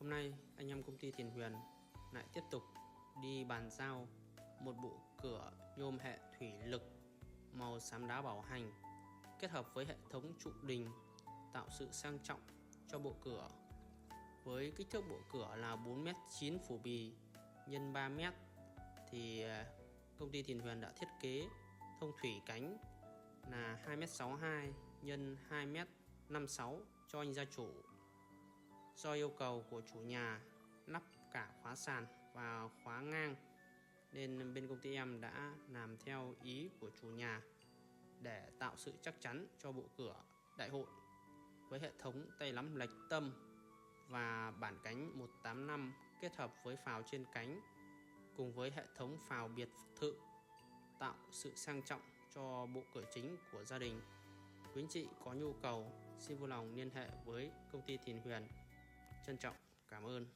Hôm nay anh em công ty Thiền Huyền lại tiếp tục đi bàn giao một bộ cửa nhôm hệ thủy lực màu xám đá bảo hành kết hợp với hệ thống trụ đình tạo sự sang trọng cho bộ cửa. Với kích thước bộ cửa là 4m9 phủ bì x 3m thì công ty Thiền Huyền đã thiết kế thông thủy cánh là 2m62 x 2m56 cho anh gia chủ. Do yêu cầu của chủ nhà lắp cả khóa sàn và khóa ngang nên bên công ty em đã làm theo ý của chủ nhà để tạo sự chắc chắn cho bộ cửa đại hội với hệ thống tay nắm lệch tâm và bản cánh 185 kết hợp với phào trên cánh cùng với hệ thống phào biệt thự tạo sự sang trọng cho bộ cửa chính của gia đình. Quý anh chị có nhu cầu xin vui lòng liên hệ với công ty Thiền Huyền. Trân trọng cảm ơn.